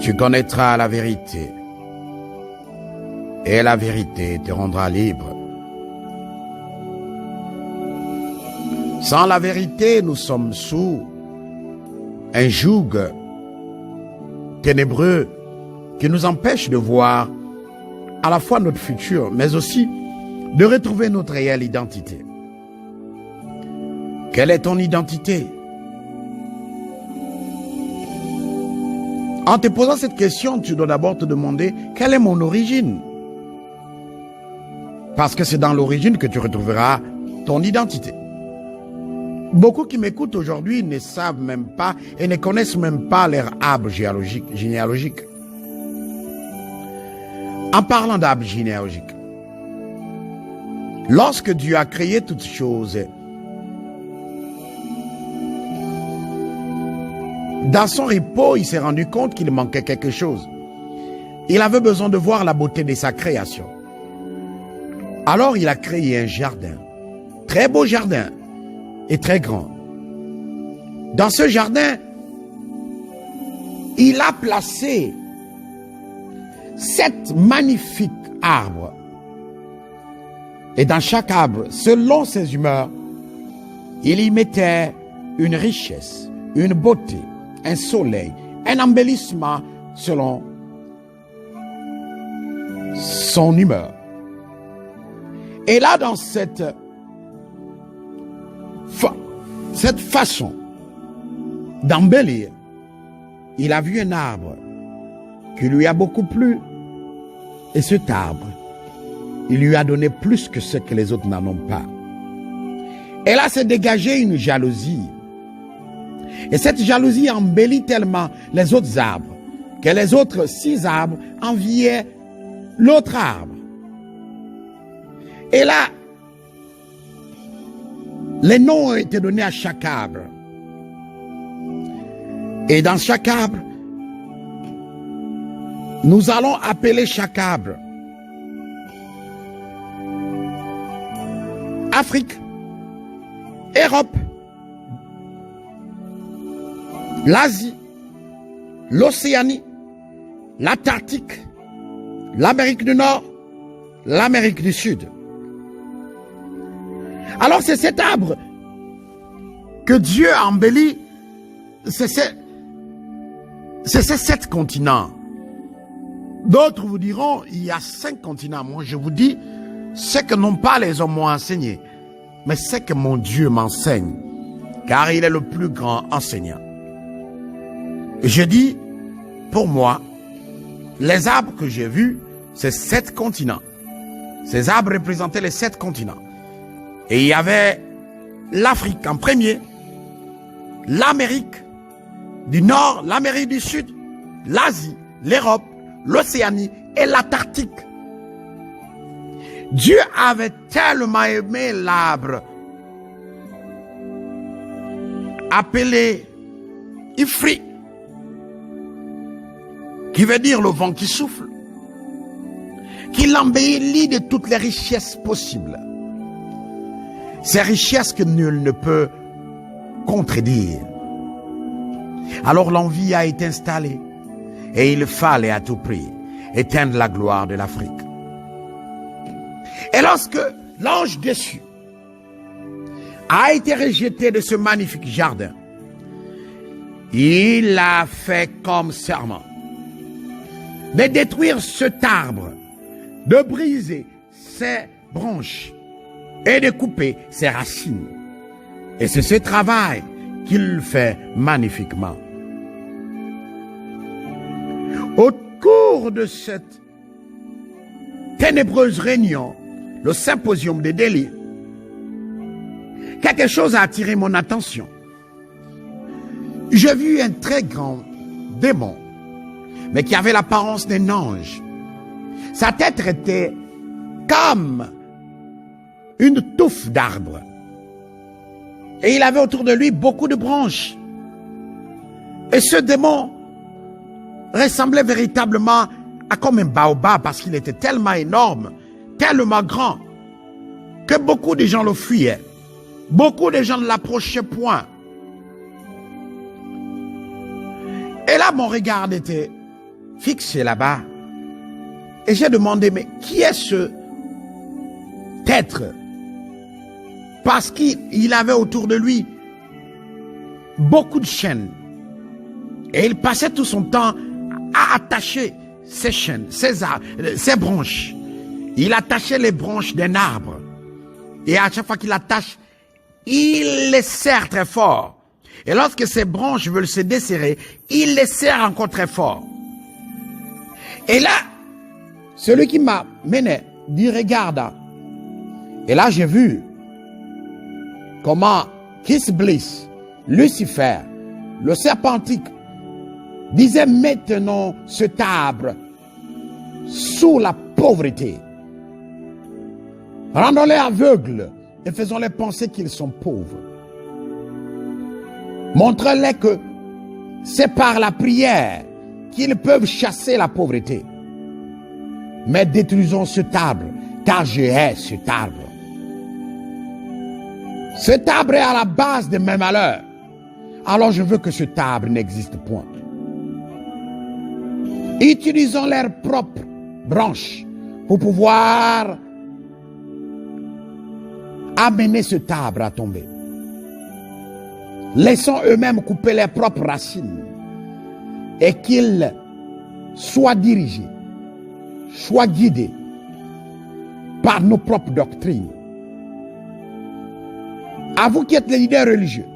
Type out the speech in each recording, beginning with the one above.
Tu connaîtras la vérité, et la vérité te rendra libre. Sans la vérité, nous sommes sous un joug ténébreux qui nous empêche de voir à la fois notre futur, mais aussi de retrouver notre réelle identité. Quelle est ton identité? En te posant cette question, tu dois d'abord te demander quelle est mon origine? Parce que c'est dans l'origine que tu retrouveras ton identité. Beaucoup qui m'écoutent aujourd'hui ne savent même pas et ne connaissent même pas leur arbre généalogique. En parlant d'arbre généalogique, lorsque Dieu a créé toutes choses, dans son repos, il s'est rendu compte qu'il manquait quelque chose. Il avait besoin de voir la beauté de sa création. Alors il a créé un jardin, très beau jardin et très grand. Dans ce jardin, il a placé 7 magnifiques arbres. Et dans chaque arbre, selon ses humeurs, il y mettait une richesse, une beauté, un soleil, un embellissement selon son humeur. Et là, dans cette façon d'embellir, il a vu un arbre qui lui a beaucoup plu. Et cet arbre, il lui a donné plus que ce que les autres n'en ont pas. Et là, s'est dégagé une jalousie. Et cette jalousie embellit tellement les autres arbres que les autres 6 arbres enviaient l'autre arbre. Et là, les noms ont été donnés à chaque arbre. Et dans chaque arbre, nous allons appeler chaque arbre Afrique, Europe, l'Asie, l'Océanie, l'Antarctique, l'Amérique du Nord, l'Amérique du Sud. Alors c'est cet arbre que Dieu a embelli, c'est ces 7 continents. D'autres vous diront, il y a 5 continents. Moi je vous dis, ce que non pas les hommes m'ont enseigné, mais ce que mon Dieu m'enseigne, car il est le plus grand enseignant. Je dis, pour moi, les arbres que j'ai vus, c'est 7 continents. Ces arbres représentaient les 7 continents. Et il y avait l'Afrique en premier, l'Amérique du Nord, l'Amérique du Sud, l'Asie, l'Europe, l'Océanie et l'Antarctique. Dieu avait tellement aimé l'arbre appelé Ifri, qui veut dire le vent qui souffle, qu'il embellit de toutes les richesses possibles. Ces richesses que nul ne peut contredire. Alors l'envie a été installée et il fallait à tout prix éteindre la gloire de l'Afrique. Et lorsque l'ange déçu a été rejeté de ce magnifique jardin, il a fait comme serment de détruire cet arbre, de briser ses branches et de couper ses racines. Et c'est ce travail qu'il fait magnifiquement. Au cours de cette ténébreuse réunion, le symposium des délits, quelque chose a attiré mon attention. J'ai vu un très grand démon, mais qui avait l'apparence d'un ange. Sa tête était comme une touffe d'arbres. Et il avait autour de lui beaucoup de branches. Et ce démon ressemblait véritablement à comme un baobab parce qu'il était tellement énorme, tellement grand, que beaucoup de gens le fuyaient. Beaucoup de gens ne l'approchaient point. Et là, mon regard était fixé là-bas. Et j'ai demandé, mais qui est ce être? Parce qu'il avait autour de lui beaucoup de chaînes. Et il passait tout son temps à attacher ces chaînes, ces branches. Il attachait les branches d'un arbre. Et à chaque fois qu'il attache, il les serre très fort. Et lorsque ces branches veulent se desserrer, il les serre encore très fort. Et là, celui qui m'a mené dit, regarde. Et là, j'ai vu comment Kiss Bliss, Lucifer, le serpent antique, disait maintenant cet arbre sous la pauvreté. Rendons-les aveugles et faisons-les penser qu'ils sont pauvres. Montrez-les que c'est par la prière qu'ils peuvent chasser la pauvreté. Mais détruisons cet arbre, car je hais cet arbre. Cet arbre est à la base de mes malheurs. Alors je veux que cet arbre n'existe point. Utilisons leurs propres branches pour pouvoir amener cet arbre à tomber. Laissons eux-mêmes couper leurs propres racines et qu'ils soient dirigés, soient guidés par nos propres doctrines. À vous qui êtes les leaders religieux,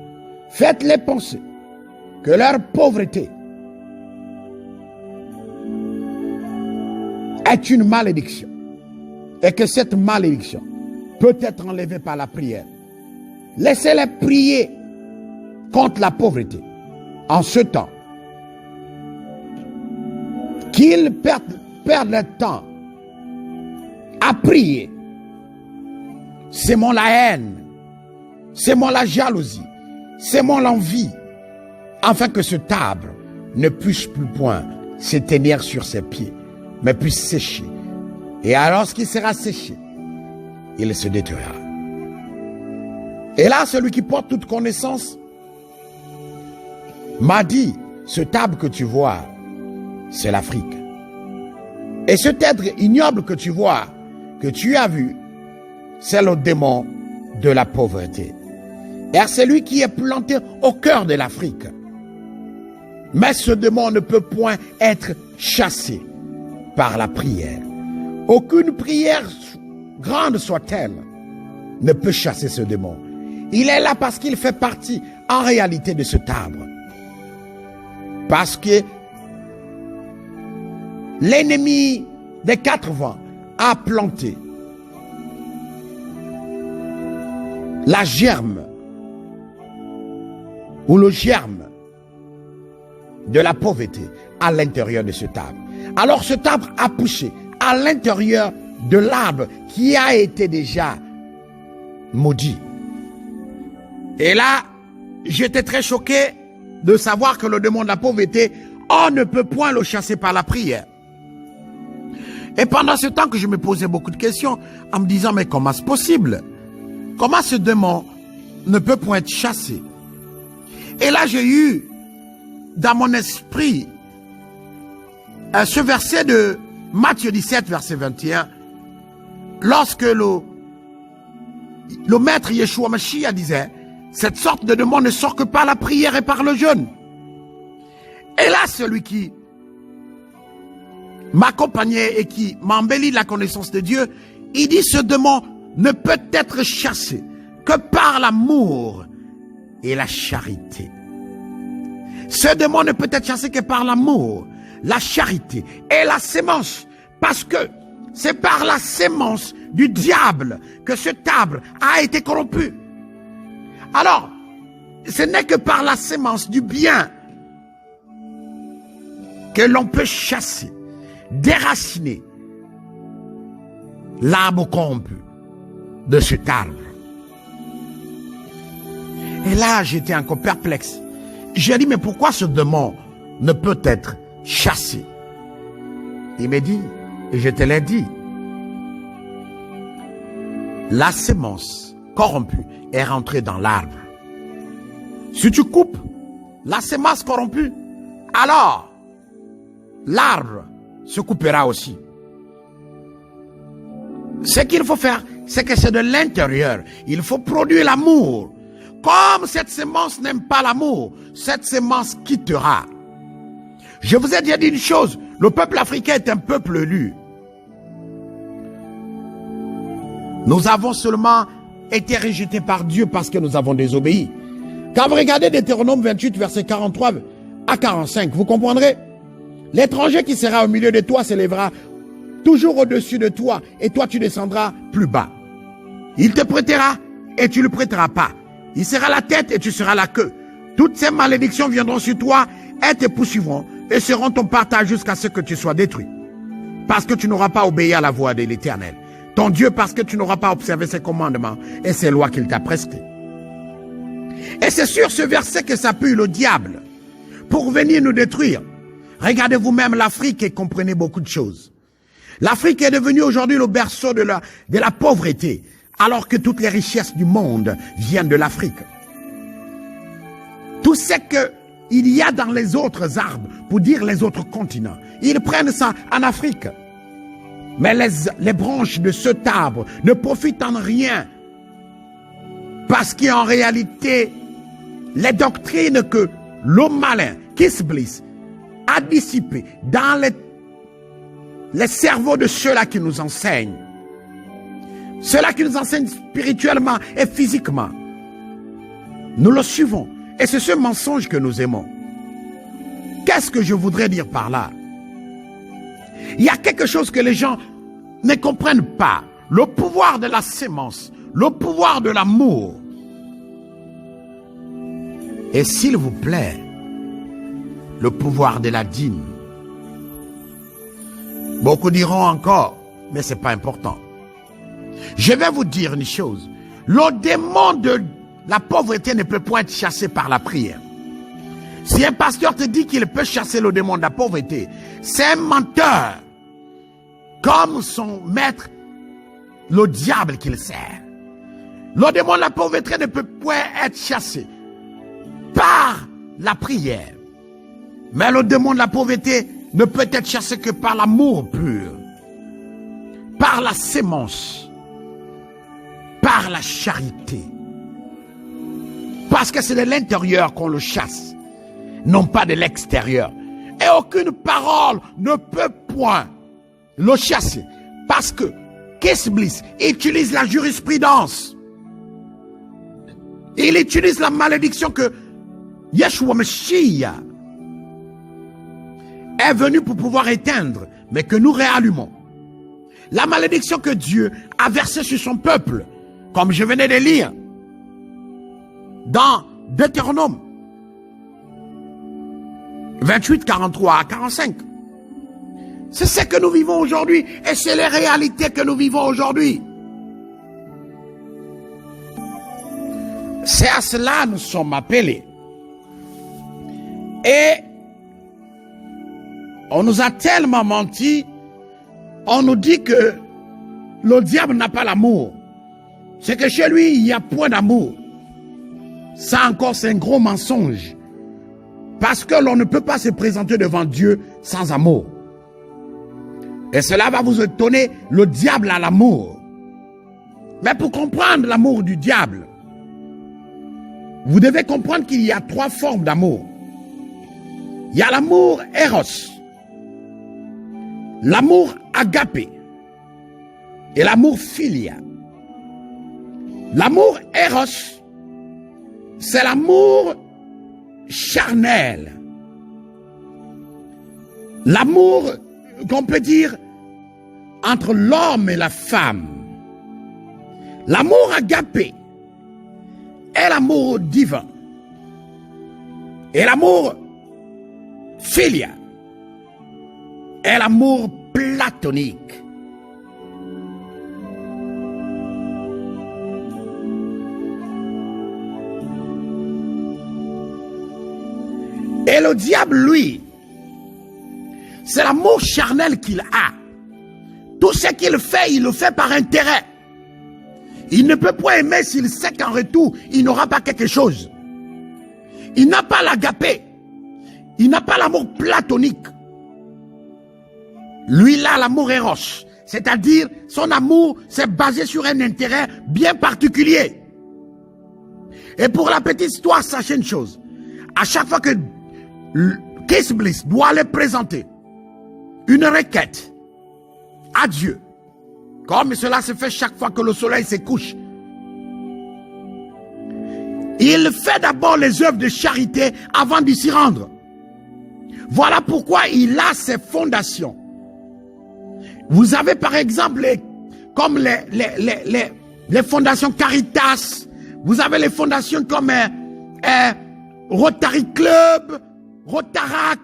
faites-les penser que leur pauvreté est une malédiction et que cette malédiction peut être enlevée par la prière. Laissez-les prier contre la pauvreté en ce temps qu'ils perdent le temps à prier. Sémons la haine, sémons la jalousie, sémons l'envie, afin que cet arbre ne puisse plus point se tenir sur ses pieds, mais puisse sécher. Et alors qu'il sera séché, il se détruira. Et là, celui qui porte toute connaissance m'a dit, cet arbre que tu vois, c'est l'Afrique. Et cet être ignoble que tu vois, que tu as vu, c'est le démon de la pauvreté. Et c'est lui qui est planté au cœur de l'Afrique. Mais ce démon ne peut point être chassé par la prière. Aucune prière, grande soit-elle, ne peut chasser ce démon. Il est là parce qu'il fait partie en réalité de cet arbre. Parce que l'ennemi des quatre vents a planté la germe ou le germe de la pauvreté à l'intérieur de cet arbre. Alors cet arbre a poussé à l'intérieur de l'arbre qui a été déjà maudit. Et là, j'étais très choqué de savoir que le démon de la pauvreté, on ne peut point le chasser par la prière. Et pendant ce temps que je me posais beaucoup de questions, en me disant, mais comment c'est possible? Comment ce démon ne peut point être chassé? Et là, j'ai eu dans mon esprit ce verset de Matthieu 17, verset 21, lorsque le maître Yeshua Mashiach disait, cette sorte de démon ne sort que par la prière et par le jeûne. Et là, celui qui m'accompagnait et qui m'embellit de la connaissance de Dieu, il dit, ce démon ne peut être chassé que par l'amour et la charité. Ce démon ne peut être chassé que par l'amour, la charité et la sémence, parce que c'est par la sémence du diable que cet arbre a été corrompu. Alors, ce n'est que par la sémence du bien que l'on peut chasser, déraciner l'arbre corrompu de cet arbre. Et là, j'étais encore perplexe. J'ai dit, mais pourquoi ce démon ne peut être chassé? Il m'a dit, et je te l'ai dit, la sémence corrompue est rentrée dans l'arbre. Si tu coupes la sémence corrompue, alors l'arbre se coupera aussi. Ce qu'il faut faire, c'est que c'est de l'intérieur. Il faut produire l'amour. Comme cette semence n'aime pas l'amour, cette semence quittera. Je vous ai déjà dit une chose, le peuple africain est un peuple élu. Nous avons seulement été rejetés par Dieu parce que nous avons désobéi. Quand vous regardez Deutéronome 28, versets 43 à 45, vous comprendrez. L'étranger qui sera au milieu de toi s'élèvera toujours au-dessus de toi et toi tu descendras plus bas. Il te prêtera et tu ne le prêteras pas. Il sera la tête et tu seras la queue. Toutes ces malédictions viendront sur toi et te poursuivront et seront ton partage jusqu'à ce que tu sois détruit. Parce que tu n'auras pas obéi à la voix de l'Éternel, ton Dieu, parce que tu n'auras pas observé ses commandements et ses lois qu'il t'a prescrits. Et c'est sur ce verset que s'appuie le diable pour venir nous détruire. Regardez vous-même l'Afrique et comprenez beaucoup de choses. L'Afrique est devenue aujourd'hui le berceau de la pauvreté, alors que toutes les richesses du monde viennent de l'Afrique. Tout ce qu'il y a dans les autres arbres, pour dire les autres continents, ils prennent ça en Afrique. Mais les branches de cet arbre ne profitent en rien, parce qu'en réalité, les doctrines que l'homme malin, Kisbliss, a dissipées dans les cerveaux de ceux-là qui nous enseignent, ceux-là qui nous enseignent spirituellement et physiquement, nous le suivons. Et c'est ce mensonge que nous aimons. Qu'est-ce que je voudrais dire par là? Il y a quelque chose que les gens ne comprennent pas. Le pouvoir de la sémence, le pouvoir de l'amour. Et s'il vous plaît, le pouvoir de la dîme. Beaucoup diront encore, mais ce n'est pas important. Je vais vous dire une chose. Le démon de la pauvreté ne peut point être chassé par la prière. Si un pasteur te dit qu'il peut chasser le démon de la pauvreté, c'est un menteur. Comme son maître, le diable qu'il sert. Le démon de la pauvreté ne peut point être chassé par la prière. Mais le démon de la pauvreté ne peut être chassé que par l'amour pur, par la sémence, par la charité. Parce que c'est de l'intérieur qu'on le chasse, non pas de l'extérieur. Et aucune parole ne peut point le chasser. Parce que Kisbliss utilise la jurisprudence. Il utilise la malédiction que Yeshua Mashiach est venu pour pouvoir éteindre, mais que nous réallumons. La malédiction que Dieu a versée sur son peuple, comme je venais de lire dans Deutéronome 28, 43 à 45. C'est ce que nous vivons aujourd'hui et c'est les réalités que nous vivons aujourd'hui. C'est à cela que nous sommes appelés. Et on nous a tellement menti, on nous dit que le diable n'a pas l'amour. C'est que chez lui, il n'y a point d'amour. Ça encore, c'est un gros mensonge. Parce que l'on ne peut pas se présenter devant Dieu sans amour. Et cela va vous étonner, le diable a l'amour. Mais pour comprendre l'amour du diable, vous devez comprendre qu'il y a 3 formes d'amour. Il y a l'amour Eros, l'amour Agapé et l'amour Philia. L'amour Eros, c'est l'amour charnel. L'amour qu'on peut dire entre l'homme et la femme. L'amour Agapé est l'amour divin. Et l'amour Philia est l'amour platonique. Et le diable, lui, c'est l'amour charnel qu'il a. Tout ce qu'il fait, il le fait par intérêt. Il ne peut pas aimer s'il sait qu'en retour, il n'aura pas quelque chose. Il n'a pas l'agapé. Il n'a pas l'amour platonique. Lui là, l'amour éros, c'est-à-dire son amour, c'est basé sur un intérêt bien particulier. Et pour la petite histoire, sachez une chose. À chaque fois que Kees Bliss doit aller présenter une requête à Dieu, comme cela se fait chaque fois que le soleil se couche, il fait d'abord les œuvres de charité avant de s'y rendre. Voilà pourquoi il a ses fondations. Vous avez par exemple comme les fondations Caritas, vous avez les fondations comme Rotary Club, Rotarac,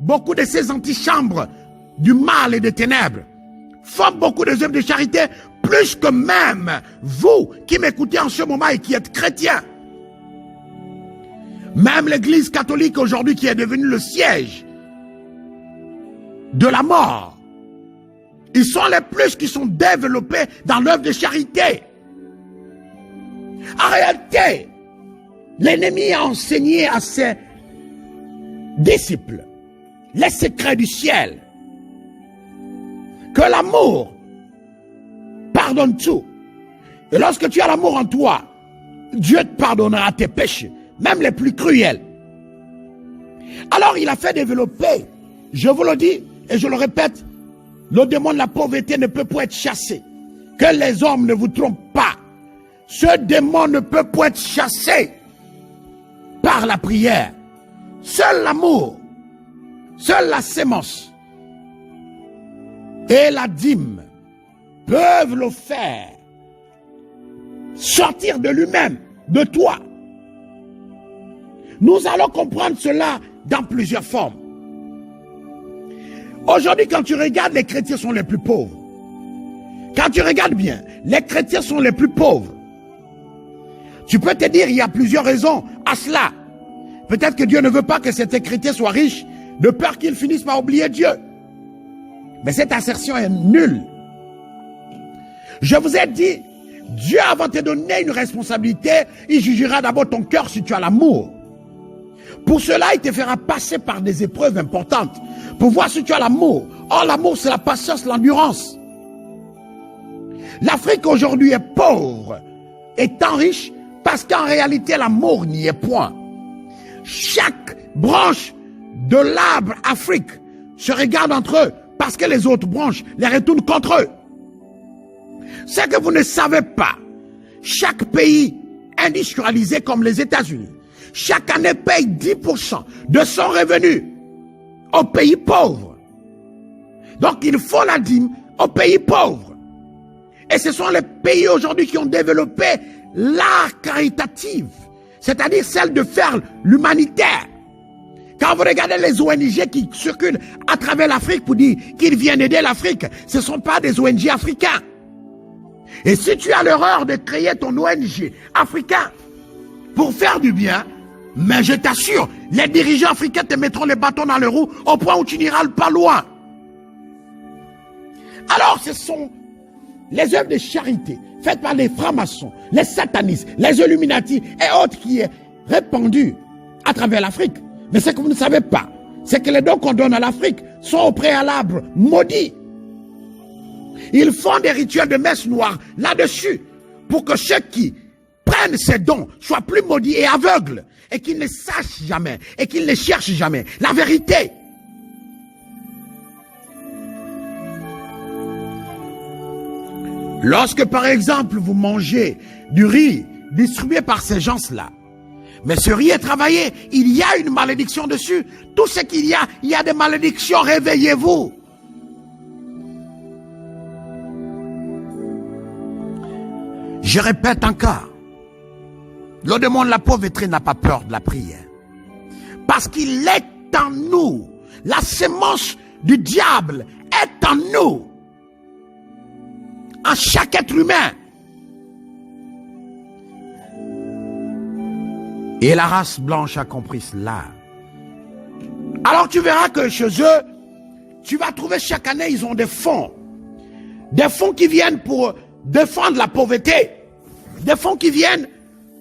beaucoup de ces antichambres du mal et des ténèbres font beaucoup de œuvres de charité, plus que même vous qui m'écoutez en ce moment et qui êtes chrétiens. Même l'église catholique aujourd'hui qui est devenue le siège de la mort, ils sont les plus qui sont développés dans l'œuvre de charité. En réalité, l'ennemi a enseigné à ses disciples les secrets du ciel. Que l'amour pardonne tout. Et lorsque tu as l'amour en toi, Dieu te pardonnera tes péchés, même les plus cruels. Alors il a fait développer, je vous le dis et je le répète, le démon de la pauvreté ne peut pas être chassé. Que les hommes ne vous trompent pas. Ce démon ne peut pas être chassé par la prière. Seul l'amour, seule la sémence et la dîme peuvent le faire sortir de lui-même, de toi. Nous allons comprendre cela dans plusieurs formes. Aujourd'hui, quand tu regardes, les chrétiens sont les plus pauvres. Quand tu regardes bien, les chrétiens sont les plus pauvres. Tu peux te dire, il y a plusieurs raisons à cela. Peut-être que Dieu ne veut pas que certains chrétiens soient riches, de peur qu'ils finissent par oublier Dieu. Mais cette assertion est nulle. Je vous ai dit, Dieu, avant de te donner une responsabilité, il jugera d'abord ton cœur si tu as l'amour. Pour cela, il te fera passer par des épreuves importantes pour voir si tu as l'amour. Or, l'amour, c'est la patience, l'endurance. L'Afrique aujourd'hui est pauvre, étant riche, parce qu'en réalité, l'amour n'y est point. Chaque branche de l'arbre Afrique se regarde entre eux, parce que les autres branches les retournent contre eux. C'est que vous ne savez pas, chaque pays industrialisé comme les États-Unis, chaque année paye 10% de son revenu aux pays pauvres. Donc il faut la dîme aux pays pauvres. Et ce sont les pays aujourd'hui qui ont développé l'art caritatif, c'est-à-dire celle de faire l'humanitaire. Quand vous regardez les ONG qui circulent à travers l'Afrique pour dire qu'ils viennent aider l'Afrique, ce ne sont pas des ONG africains. Et si tu as l'erreur de créer ton ONG africain pour faire du bien, mais je t'assure, les dirigeants africains te mettront les bâtons dans les roues au point où tu n'iras pas loin. Alors ce sont les œuvres de charité faites par les francs-maçons, les satanistes, les Illuminati et autres qui est répandu à travers l'Afrique. Mais ce que vous ne savez pas, c'est que les dons qu'on donne à l'Afrique sont au préalable maudits. Ils font des rituels de messe noire là-dessus pour que ceux qui prennent ces dons soient plus maudits et aveugles et qu'ils ne sachent jamais et qu'ils ne cherchent jamais la vérité. Lorsque par exemple vous mangez du riz distribué par ces gens-là, mais ce riz est travaillé, il y a une malédiction dessus. Tout ce qu'il y a des malédictions, réveillez-vous. Je répète encore, le démon de la pauvreté n'a pas peur de la prière. Parce qu'il est en nous. La sémence du diable est en nous. En chaque être humain. Et la race blanche a compris cela. Alors tu verras que chez eux, tu vas trouver chaque année, ils ont des fonds. Des fonds qui viennent pour défendre la pauvreté. Des fonds qui viennent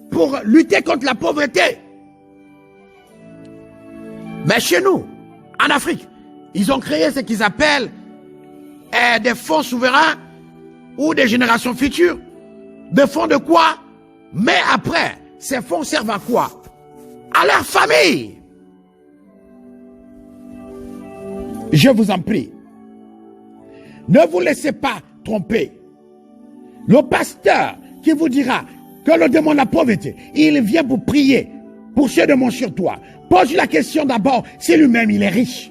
pour lutter contre la pauvreté. Mais chez nous, en Afrique, ils ont créé ce qu'ils appellent des fonds souverains ou des générations futures. Des fonds de quoi? Mais après, ces fonds servent à quoi? À leur famille. Je vous en prie, ne vous laissez pas tromper. Le pasteur qui vous dira que le démon de la pauvreté, il vient pour prier, pour se demander sur toi. Pose la question d'abord si lui-même il est riche,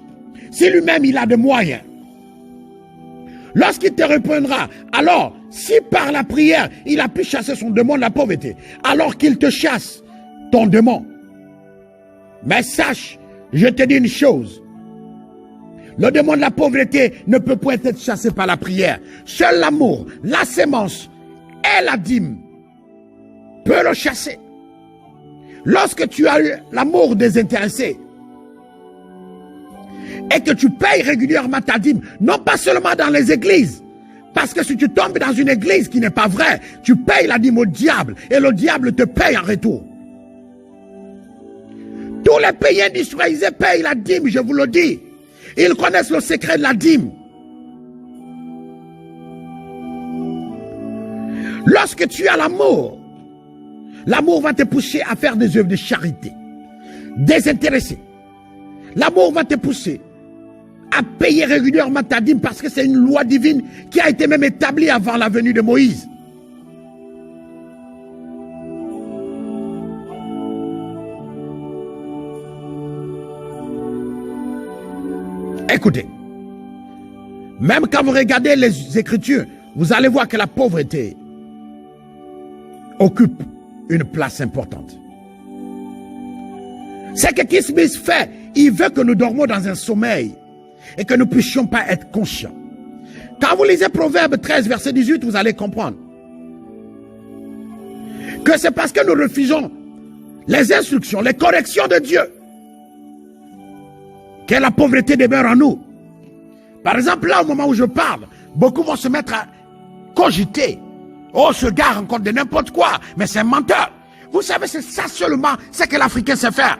si lui-même il a des moyens. Lorsqu'il te répondra, alors si par la prière il a pu chasser son démon de la pauvreté, alors qu'il te chasse ton démon. Mais sache, je te dis une chose. Le démon de la pauvreté ne peut point être chassé par la prière. Seul l'amour, la sémence et la dîme peut le chasser. Lorsque tu as eu l'amour désintéressé et que tu payes régulièrement ta dîme, non pas seulement dans les églises, parce que si tu tombes dans une église qui n'est pas vraie, tu payes la dîme au diable et le diable te paye en retour. Tous les païens d'Israël payent la dîme, je vous le dis. Ils connaissent le secret de la dîme. Lorsque tu as l'amour, l'amour va te pousser à faire des œuvres de charité, désintéressées. L'amour va te pousser à payer régulièrement ta dîme parce que c'est une loi divine qui a été même établie avant la venue de Moïse. Écoutez, même quand vous regardez les Écritures, vous allez voir que la pauvreté occupe une place importante. C'est que Keith Smith fait, il veut que nous dormions dans un sommeil et que nous ne puissions pas être conscients. Quand vous lisez Proverbe 13, verset 18, vous allez comprendre que c'est parce que nous refusons les instructions, les corrections de Dieu que la pauvreté demeure en nous. Par exemple, là, au moment où je parle, beaucoup vont se mettre à cogiter. Oh, ce gars rencontre de n'importe quoi, mais c'est un menteur. Vous savez, c'est ça seulement, c'est que l'Africain sait faire.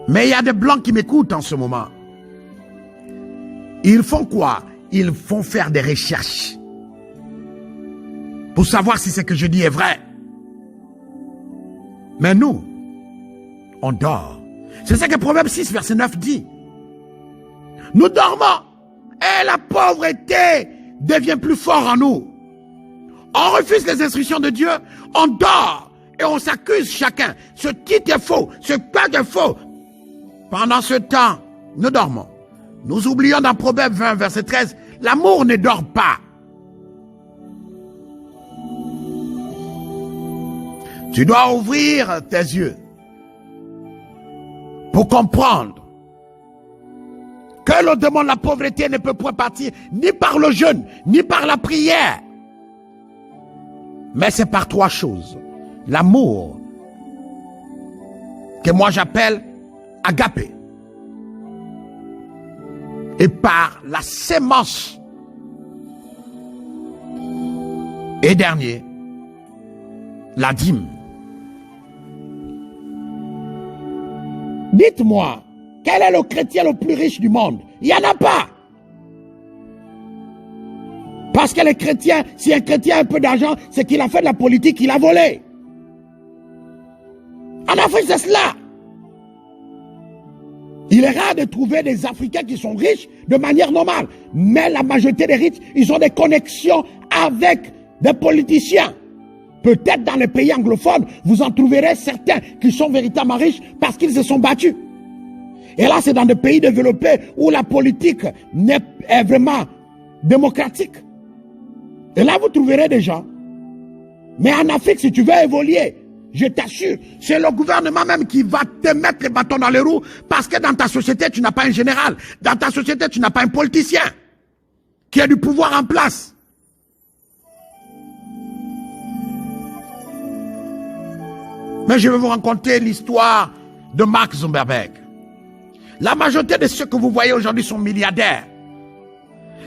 Mais il y a des Blancs qui m'écoutent en ce moment. Ils font quoi? Ils font faire des recherches pour savoir si ce que je dis est vrai. Mais nous, on dort. C'est ça que Proverbe 6, verset 9 dit. Nous dormons et la pauvreté devient plus fort en nous. On refuse les instructions de Dieu, on dort et on s'accuse chacun. Ce titre est faux, ce pacte est faux. Pendant ce temps, nous dormons. Nous oublions dans Proverbe 20, verset 13, l'amour ne dort pas. Tu dois ouvrir tes yeux pour comprendre que le démon de la pauvreté ne peut point partir ni par le jeûne, ni par la prière. Mais c'est par trois choses. L'amour, que moi j'appelle agapé. Et par la sémence. Et dernier, la dîme. Dites-moi, quel est le chrétien le plus riche du monde? Il n'y en a pas. Parce que les chrétiens, si un chrétien a un peu d'argent, c'est qu'il a fait de la politique, il a volé. En Afrique, c'est cela. Il est rare de trouver des Africains qui sont riches de manière normale. Mais la majorité des riches, ils ont des connexions avec des politiciens. Peut-être dans les pays anglophones, vous en trouverez certains qui sont véritablement riches parce qu'ils se sont battus. Et là, c'est dans des pays développés où la politique est vraiment démocratique. Et là, vous trouverez des gens. Mais en Afrique, si tu veux évoluer, je t'assure, c'est le gouvernement même qui va te mettre les bâtons dans les roues parce que dans ta société, tu n'as pas un général. Dans ta société, tu n'as pas un politicien qui a du pouvoir en place. Mais je vais vous raconter l'histoire de Mark Zuckerberg. La majorité de ceux que vous voyez aujourd'hui sont milliardaires.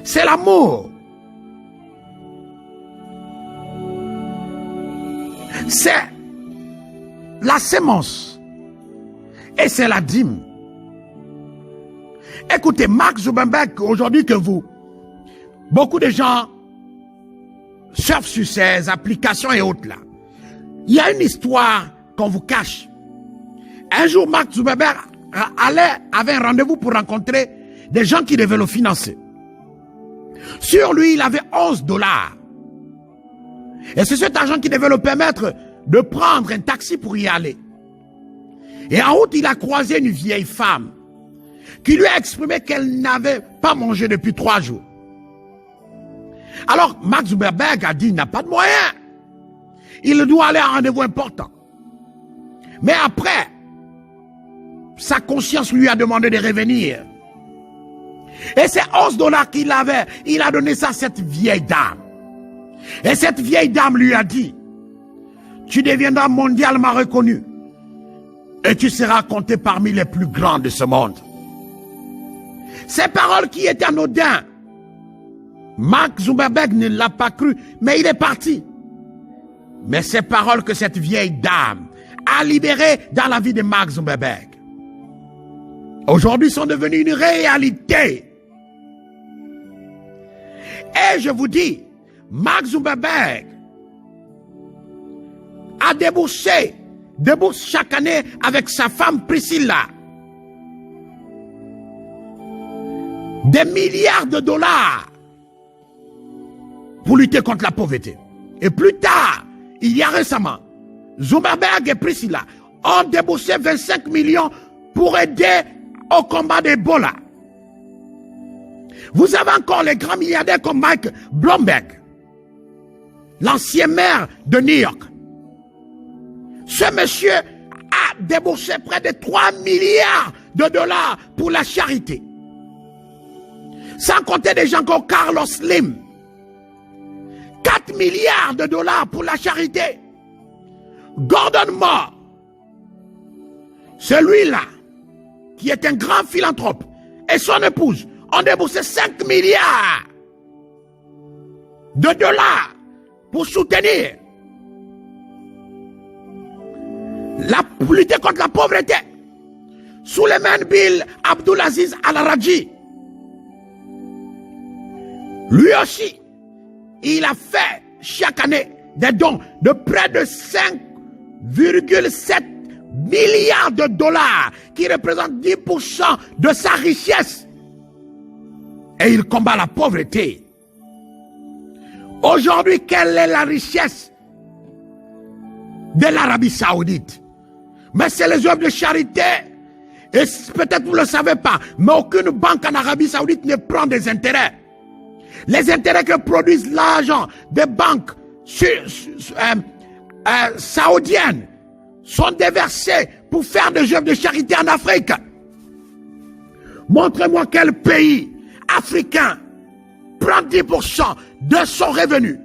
C'est l'amour. C'est la sémence. Et c'est la dîme. Écoutez, Mark Zuckerberg, aujourd'hui que beaucoup de gens surfent sur ces applications et autres là. Il y a une histoire qu'on vous cache. Un jour, Mark Zuckerberg avait un rendez-vous pour rencontrer des gens qui devaient le financer. Sur lui, il avait $11. Et c'est cet argent qui devait le permettre de prendre un taxi pour y aller. Et en route, il a croisé une vieille femme qui lui a exprimé qu'elle n'avait pas mangé depuis 3 jours. Alors, Mark Zuckerberg a dit, il n'a pas de moyens. Il doit aller à un rendez-vous important. Mais après, sa conscience lui a demandé de revenir. Et ces $11 qu'il avait, il a donné ça à cette vieille dame. Et cette vieille dame lui a dit, tu deviendras mondialement reconnu. Et tu seras compté parmi les plus grands de ce monde. Ces paroles qui étaient anodines, Mark Zuckerberg ne l'a pas cru, mais il est parti. Mais ces paroles que cette vieille dame a libérées dans la vie de Mark Zuckerberg, aujourd'hui sont devenues une réalité. Et je vous dis, Mark Zuckerberg a débourse chaque année avec sa femme Priscilla des milliards de dollars pour lutter contre la pauvreté. Et plus tard, il y a récemment, Zuckerberg et Priscilla ont déboursé 25 millions pour aider au combat d'Ebola. Vous avez encore les grands milliardaires comme Mike Bloomberg, l'ancien maire de New York. Ce monsieur a déboursé près de 3 milliards de dollars pour la charité. Sans compter des gens comme Carlos Slim. 4 milliards de dollars pour la charité. Gordon Moore, celui-là, qui est un grand philanthrope, et son épouse ont déboursé 5 milliards de dollars pour soutenir pour lutter contre la pauvreté. Suleiman Bill Abdulaziz Al-Raji, lui aussi, il a fait chaque année des dons de près de 5,7 milliards de dollars, qui représentent 10% de sa richesse. Et il combat la pauvreté. Aujourd'hui, quelle est la richesse de l'Arabie Saoudite? Mais c'est les œuvres de charité. Et peut-être vous ne le savez pas, mais aucune banque en Arabie Saoudite ne prend des intérêts. Les intérêts que produisent l'argent des banques saoudiennes sont déversés pour faire des œuvres de charité en Afrique. Montrez-moi quel pays africain prend 10% de son revenu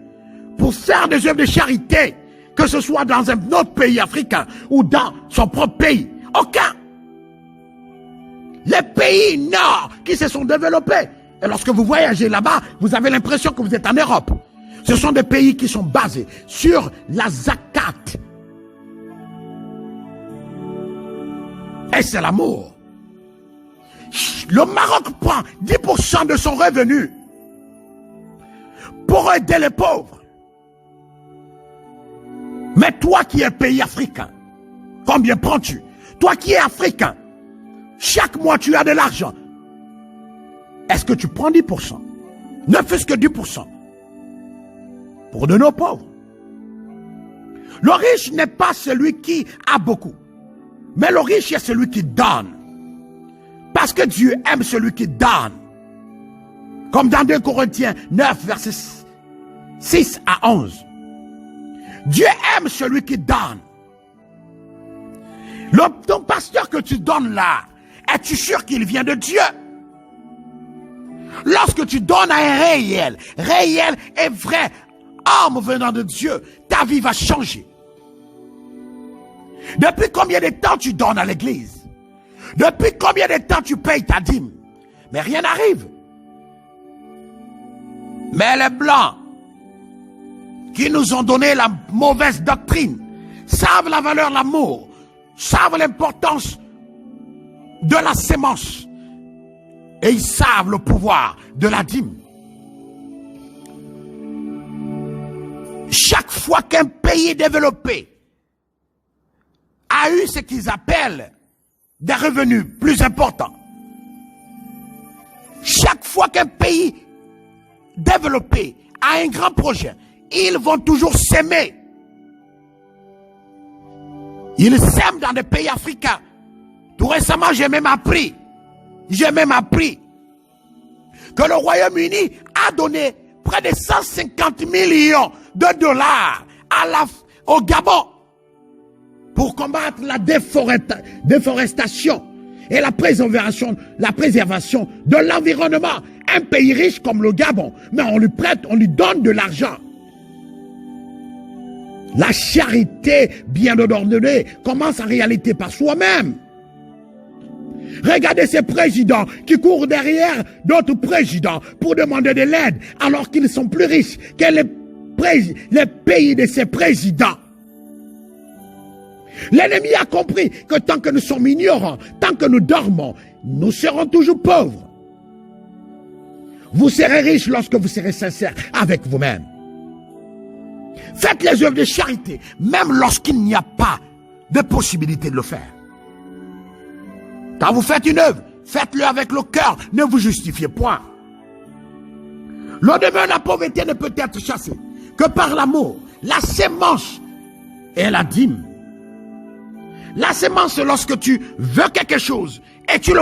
pour faire des œuvres de charité, que ce soit dans un autre pays africain ou dans son propre pays. Aucun. Les pays nord qui se sont développés, et lorsque vous voyagez là-bas, vous avez l'impression que vous êtes en Europe. Ce sont des pays qui sont basés sur la zakat. Et c'est l'amour. Le Maroc prend 10% de son revenu pour aider les pauvres. Mais toi qui es pays africain, combien prends-tu? Toi qui es africain, chaque mois tu as de l'argent. Est-ce que tu prends 10%? Ne fût-ce que 10% pour donner aux pauvres. Le riche n'est pas celui qui a beaucoup, mais le riche est celui qui donne. Parce que Dieu aime celui qui donne. Comme dans 2 Corinthiens 9, versets 6 à 11. Dieu aime celui qui donne. Ton pasteur que tu donnes là, es-tu sûr qu'il vient de Dieu? Lorsque tu donnes à un réel et vrai homme venant de Dieu, ta vie va changer. Depuis combien de temps tu donnes à l'église? Depuis combien de temps tu payes ta dîme? Mais rien n'arrive. Mais les blancs qui nous ont donné la mauvaise doctrine savent la valeur de l'amour, savent l'importance de la sémence Et ils savent le pouvoir de la dîme. Chaque fois qu'un pays développé a eu ce qu'ils appellent des revenus plus importants, chaque fois qu'un pays développé a un grand projet, ils vont toujours s'aimer. Ils s'aiment dans des pays africains. Tout récemment, j'ai même appris que le Royaume-Uni a donné près de 150 millions de dollars au Gabon pour combattre la déforestation et la préservation de l'environnement. Un pays riche comme le Gabon, mais on lui prête, on lui donne de l'argent. La charité bien ordonnée commence en réalité par soi-même. Regardez ces présidents qui courent derrière d'autres présidents pour demander de l'aide alors qu'ils sont plus riches que les pays de ces présidents. L'ennemi a compris que tant que nous sommes ignorants, tant que nous dormons, nous serons toujours pauvres. Vous serez riches lorsque vous serez sincères avec vous-même. Faites les œuvres de charité, même lorsqu'il n'y a pas de possibilité de le faire. Quand vous faites une œuvre, faites-le avec le cœur, ne vous justifiez point. L'au-delà de la pauvreté ne peut être chassé que par l'amour. La sémence est la dîme. La sémence, c'est lorsque tu veux quelque chose et tu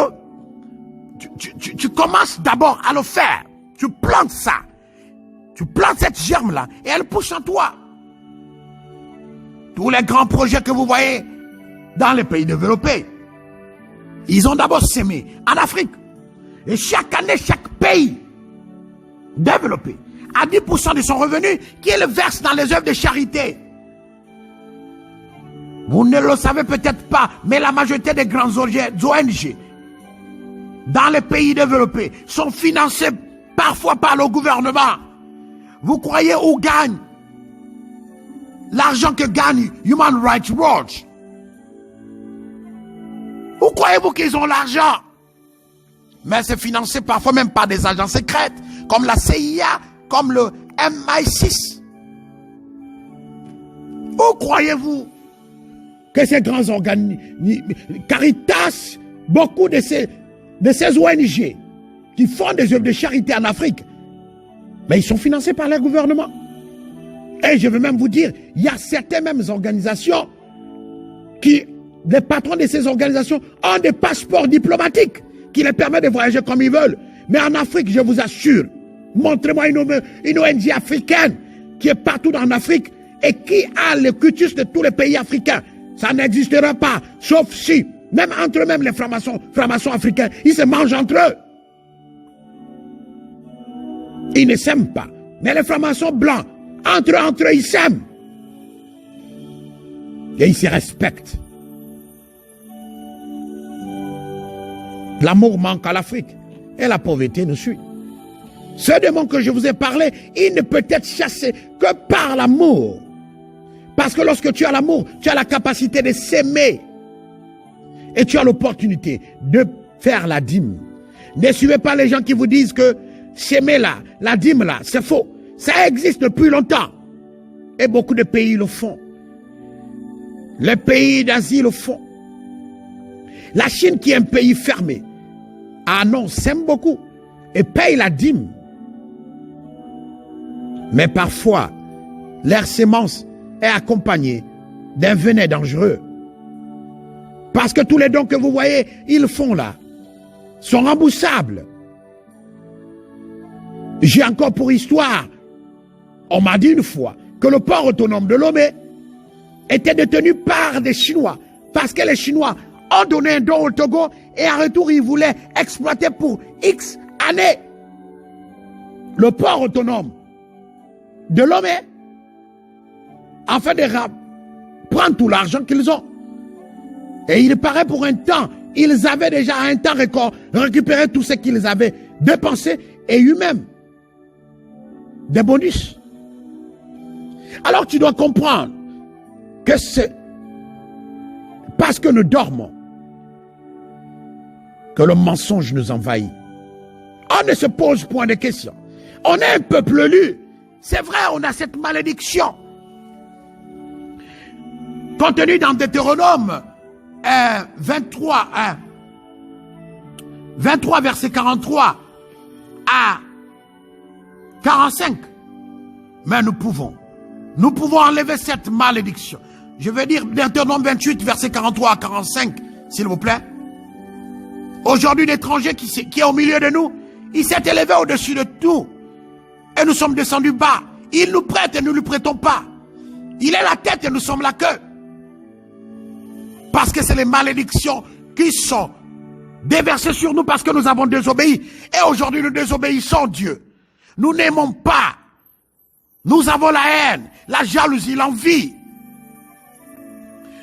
commences d'abord à le faire. Tu plantes ça. Tu plantes cette germe-là et elle pousse en toi. Tous les grands projets que vous voyez dans les pays développés, ils ont d'abord sémé en Afrique. Et chaque année, chaque pays développé a 10% de son revenu qu'il verse dans les œuvres de charité. Vous ne le savez peut-être pas, mais la majorité des grandes ONG dans les pays développés sont financés parfois par le gouvernement. Vous croyez où gagne l'argent que gagne Human Rights Watch? Où croyez-vous qu'ils ont l'argent? Mais c'est financé parfois même par des agents secrets, comme la CIA, comme le MI6. Où croyez-vous que ces grands organismes, Caritas, beaucoup de ces ONG qui font des œuvres de charité en Afrique, mais ils sont financés par les gouvernements. Et je veux même vous dire, il y a certaines mêmes organisations qui, les patrons de ces organisations ont des passeports diplomatiques qui les permettent de voyager comme ils veulent. Mais en Afrique, je vous assure, montrez-moi une ONG africaine qui est partout en Afrique et qui a le cutus de tous les pays africains. Ça n'existera pas, sauf si, même entre eux-mêmes, les francs-maçons africains, ils se mangent entre eux. Ils ne s'aiment pas. Mais les francs-maçons blancs, entre eux, ils s'aiment. Et ils se respectent. L'amour manque à l'Afrique et la pauvreté nous suit. Ce démon que je vous ai parlé, il ne peut être chassé que par l'amour. Parce que lorsque tu as l'amour, tu as la capacité de s'aimer. Et tu as l'opportunité de faire la dîme. Ne suivez pas les gens qui vous disent que s'aimer là, la dîme là, c'est faux. Ça existe depuis longtemps. Et beaucoup de pays le font. Les pays d'Asie le font. La Chine, qui est un pays fermé, ah non, s'aime beaucoup et paye la dîme. Mais parfois, leur sémence est accompagnée d'un venin dangereux. Parce que tous les dons que vous voyez, ils font là, sont remboursables. J'ai encore pour histoire, on m'a dit une fois que le port autonome de Lomé était détenu par des Chinois. Parce que les Chinois ont donné un don au Togo et en retour, ils voulaient exploiter pour X années le port autonome de Lomé afin de prendre tout l'argent qu'ils ont. Et il paraît pour un temps, ils avaient déjà à un temps record récupéré tout ce qu'ils avaient dépensé et eux-mêmes des bonus. Alors tu dois comprendre que c'est parce que nous dormons que le mensonge nous envahit. On ne se pose point de questions. On est un peuple élu. C'est vrai, on a cette malédiction. Contenue dans Deutéronome 23, 23 verset 43 à 45. Mais nous pouvons enlever cette malédiction. Je veux dire Deutéronome 28 verset 43 à 45, s'il vous plaît. Aujourd'hui, l'étranger qui est au milieu de nous, il s'est élevé au-dessus de tout. Et nous sommes descendus bas. Il nous prête et nous ne lui prêtons pas. Il est la tête et nous sommes la queue. Parce que c'est les malédictions qui sont déversées sur nous parce que nous avons désobéi. Et aujourd'hui, nous désobéissons Dieu. Nous n'aimons pas. Nous avons la haine, la jalousie, l'envie.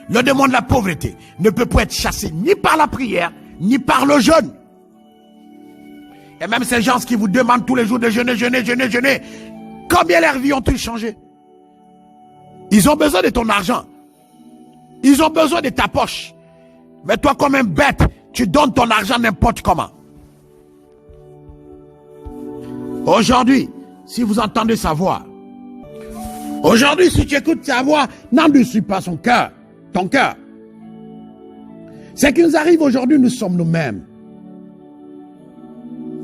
Le démon de la pauvreté ne peut pas être chassé ni par la prière, ni par le jeûne. Et même ces gens qui vous demandent tous les jours de jeûner, jeûner, combien leurs vies ont-ils changé? Ils ont besoin de ton argent. Ils ont besoin de ta poche. Mais toi, comme un bête, tu donnes ton argent n'importe comment. Aujourd'hui, si vous entendez sa voix, aujourd'hui, si tu écoutes sa voix, n'endurcis pas son cœur, ton cœur. Ce qui nous arrive aujourd'hui, nous sommes nous-mêmes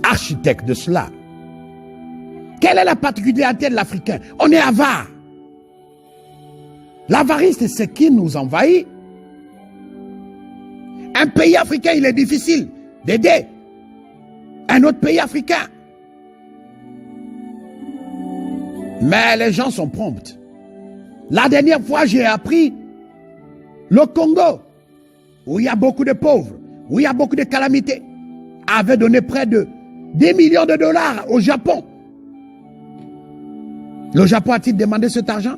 architectes de cela. Quelle est la particularité de l'Africain? On est avare. L'avarice, c'est ce qui nous envahit. Un pays africain, il est difficile d'aider un autre pays africain. Mais les gens sont prompts. La dernière fois, j'ai appris le Congo, où il y a beaucoup de pauvres, où il y a beaucoup de calamités, avait donné près de 10 millions de dollars au Japon. Le Japon a-t-il demandé cet argent?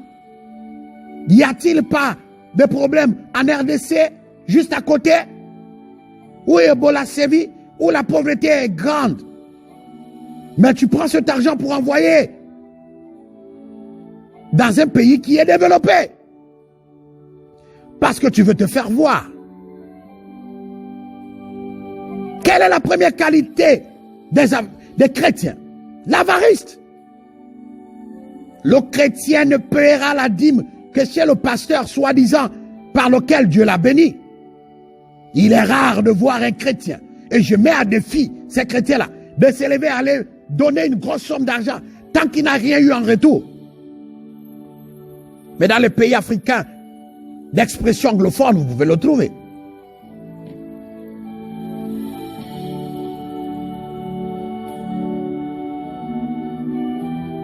Y a-t-il pas de problème en RDC, juste à côté, où Ebola sévit, où la pauvreté est grande? Mais tu prends cet argent pour envoyer dans un pays qui est développé. Parce que tu veux te faire voir. Quelle est la première qualité des chrétiens? L'avarice. Le chrétien ne paiera la dîme que chez le pasteur, soi-disant, par lequel Dieu l'a béni. Il est rare de voir un chrétien, et je mets à défi ces chrétiens-là, de s'élever à aller donner une grosse somme d'argent, tant qu'il n'a rien eu en retour. Mais dans les pays africains d'expression anglophone, vous pouvez le trouver.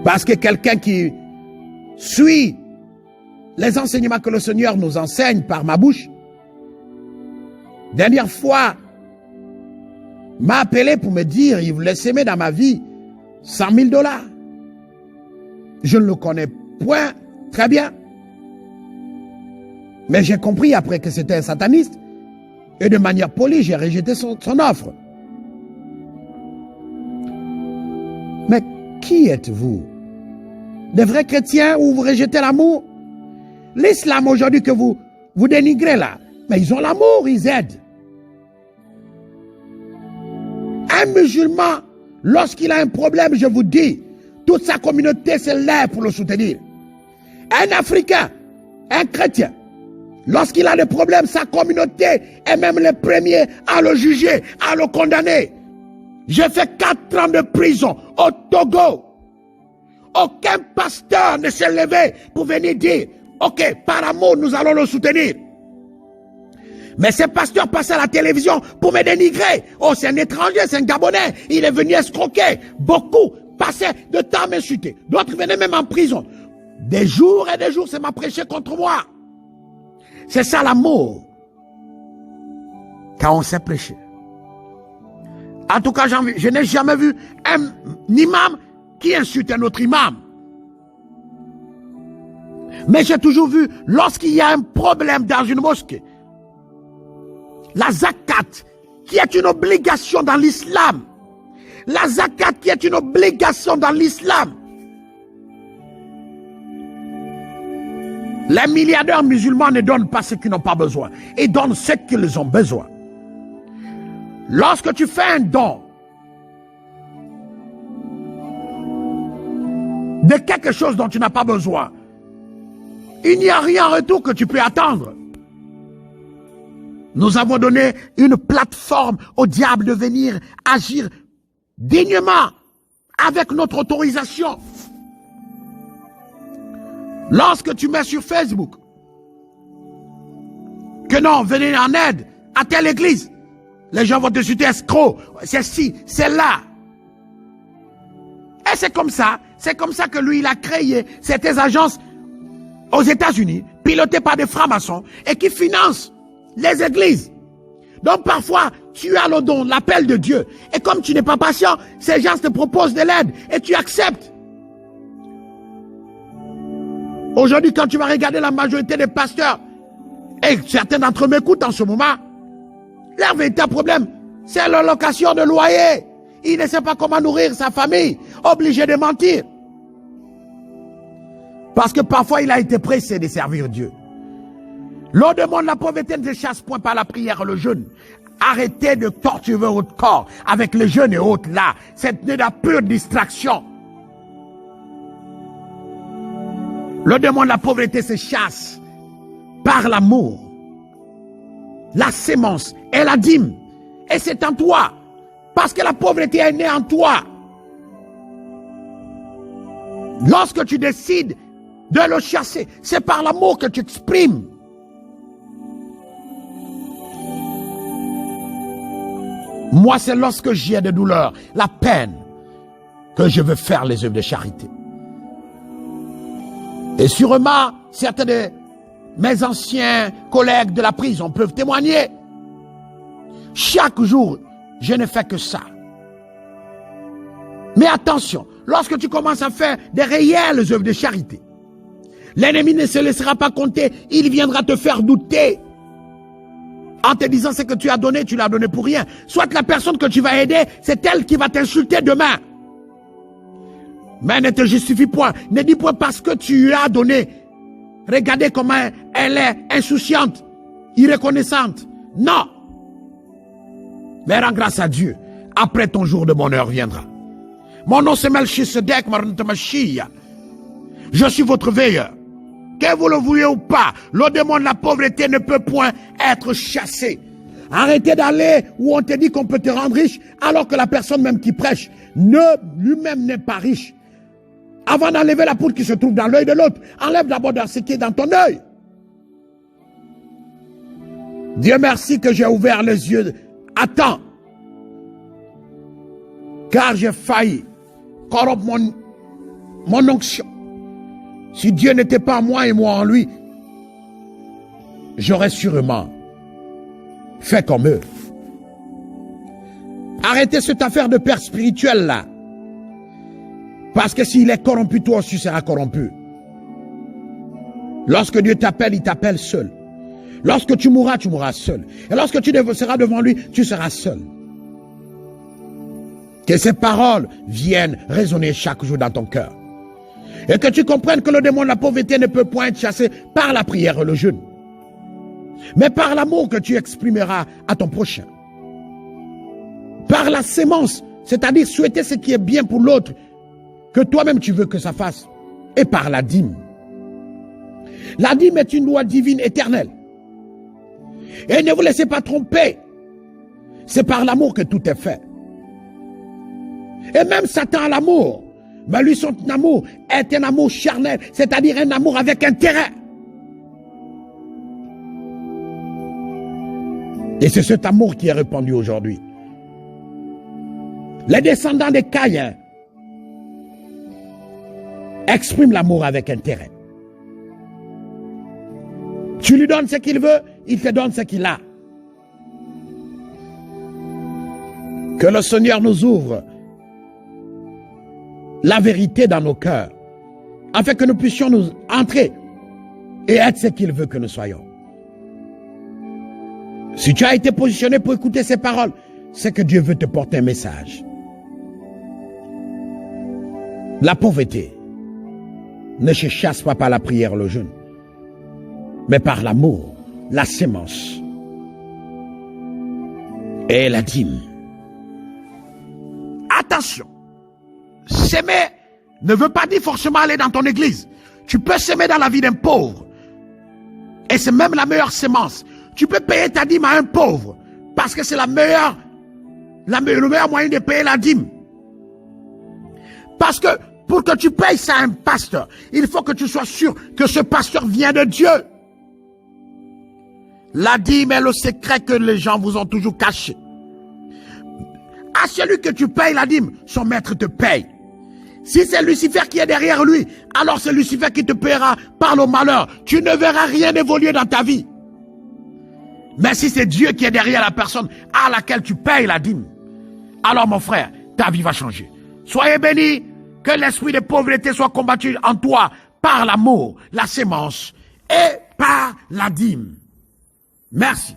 Parce que quelqu'un qui suit les enseignements que le Seigneur nous enseigne par ma bouche, dernière fois, m'a appelé pour me dire, il voulait s'aimer dans ma vie 100 000 $. Je ne le connais point très bien. Mais j'ai compris après que c'était un sataniste. Et de manière polie, j'ai rejeté son offre. Mais qui êtes-vous? Des vrais chrétiens où vous rejetez l'amour? L'islam aujourd'hui que vous dénigrez là, mais ils ont l'amour, ils aident. Un musulman, lorsqu'il a un problème, je vous dis, toute sa communauté se lève pour le soutenir. Un Africain, un chrétien, lorsqu'il a des problèmes, sa communauté est même les premiers à le juger, à le condamner. J'ai fait 4 ans de prison au Togo. Aucun pasteur ne s'est levé pour venir dire, ok, par amour, nous allons le soutenir. Mais ces pasteurs passaient à la télévision pour me dénigrer. Oh, c'est un étranger, c'est un Gabonais, il est venu escroquer. Beaucoup passaient de temps à m'insulter. D'autres venaient même en prison. Des jours et des jours, c'est m'a prêché contre moi. C'est ça l'amour. Quand on s'est prêché. En tout cas, je n'ai jamais vu un imam qui insulte un autre imam. Mais j'ai toujours vu, lorsqu'il y a un problème dans une mosquée, la zakat, qui est une obligation dans l'islam, la zakat qui est une obligation dans l'islam, les milliardaires musulmans ne donnent pas ce qu'ils n'ont pas besoin, ils donnent ce qu'ils ont besoin. Lorsque tu fais un don, de quelque chose dont tu n'as pas besoin, il n'y a rien en retour que tu peux attendre. Nous avons donné une plateforme au diable de venir agir dignement avec notre autorisation. Lorsque tu mets sur Facebook que non, venez en aide à telle église, les gens vont te citer escroc, c'est ci, c'est là. Et c'est comme ça que lui, il a créé cette agence aux États-Unis, pilotée par des francs-maçons, et qui financent les églises. Donc parfois, tu as le don, l'appel de Dieu, et comme tu n'es pas patient, ces gens te proposent de l'aide, et tu acceptes. Aujourd'hui, quand tu vas regarder la majorité des pasteurs, et certains d'entre eux m'écoutent en ce moment, leur véritable problème, c'est la location de loyer. Il ne sait pas comment nourrir sa famille, obligé de mentir. Parce que parfois, il a été pressé de servir Dieu. L'on demande la pauvreté ne se chasse point par la prière et le jeûne. Arrêtez de torturer votre corps avec le jeûne et autres là. C'est de la pure distraction. Le démon de la pauvreté se chasse par l'amour, la sémence et la dîme. Et c'est en toi. Parce que la pauvreté est née en toi. Lorsque tu décides de le chasser, c'est par l'amour que tu exprimes. Moi, c'est lorsque j'ai des douleurs, la peine, que je veux faire les œuvres de charité. Et sûrement, certains de mes anciens collègues de la prison peuvent témoigner. Chaque jour, je ne fais que ça. Mais attention, lorsque tu commences à faire des réelles œuvres de charité, l'ennemi ne se laissera pas compter, il viendra te faire douter. En te disant ce que tu as donné, tu l'as donné pour rien. Soit la personne que tu vas aider, c'est elle qui va t'insulter demain. Mais ne te justifie point. Ne dis point parce que tu lui as donné. Regardez comment elle est insouciante, irreconnaissante. Non. Mais rends grâce à Dieu. Après ton jour de bonheur viendra. Mon nom c'est Melchisedec Maruntamashia. Je suis votre veilleur. Que vous le vouliez ou pas, le démon de la pauvreté ne peut point être chassé. Arrêtez d'aller où on te dit qu'on peut te rendre riche, alors que la personne même qui prêche, lui-même n'est pas riche. Avant d'enlever la poudre qui se trouve dans l'œil de l'autre, enlève d'abord ce qui est dans ton œil. Dieu merci que j'ai ouvert les yeux à temps. Car j'ai failli corrompre mon onction. Si Dieu n'était pas en moi et moi en lui, j'aurais sûrement fait comme eux. Arrêtez cette affaire de père spirituel là. Parce que s'il est corrompu, toi aussi seras corrompu. Lorsque Dieu t'appelle, il t'appelle seul. Lorsque tu mourras seul. Et lorsque tu seras devant lui, tu seras seul. Que ces paroles viennent résonner chaque jour dans ton cœur. Et que tu comprennes que le démon de la pauvreté ne peut point être chassé par la prière et le jeûne, mais par l'amour que tu exprimeras à ton prochain. Par la sémence, c'est-à-dire souhaiter ce qui est bien pour l'autre, que toi-même tu veux que ça fasse. Et par la dîme. La dîme est une loi divine éternelle. Et ne vous laissez pas tromper. C'est par l'amour que tout est fait. Et même Satan a l'amour. Mais lui, son amour est un amour charnel, c'est-à-dire un amour avec intérêt. Et c'est cet amour qui est répandu aujourd'hui. Les descendants de Caïn expriment l'amour avec intérêt. Tu lui donnes ce qu'il veut, il te donne ce qu'il a. Que le Seigneur nous ouvre la vérité dans nos cœurs, afin que nous puissions nous entrer et être ce qu'il veut que nous soyons. Si tu as été positionné pour écouter ces paroles, c'est que Dieu veut te porter un message. La pauvreté ne se chasse pas par la prière et le jeûne, mais par l'amour, la sémence et la dîme. Attention! S'aimer ne veut pas dire forcément aller dans ton église. Tu peux s'aimer dans la vie d'un pauvre. Et c'est même la meilleure sémence. Tu peux payer ta dîme à un pauvre. Parce que c'est le meilleur moyen de payer la dîme. Parce que pour que tu payes ça à un pasteur, il faut que tu sois sûr que ce pasteur vient de Dieu. La dîme est le secret que les gens vous ont toujours caché. À celui que tu payes la dîme, son maître te paye. Si c'est Lucifer qui est derrière lui, alors c'est Lucifer qui te paiera par le malheur. Tu ne verras rien évoluer dans ta vie. Mais si c'est Dieu qui est derrière la personne à laquelle tu payes la dîme, alors mon frère, ta vie va changer. Soyez bénis, que l'esprit de pauvreté soit combattu en toi par l'amour, la sémence et par la dîme. Merci.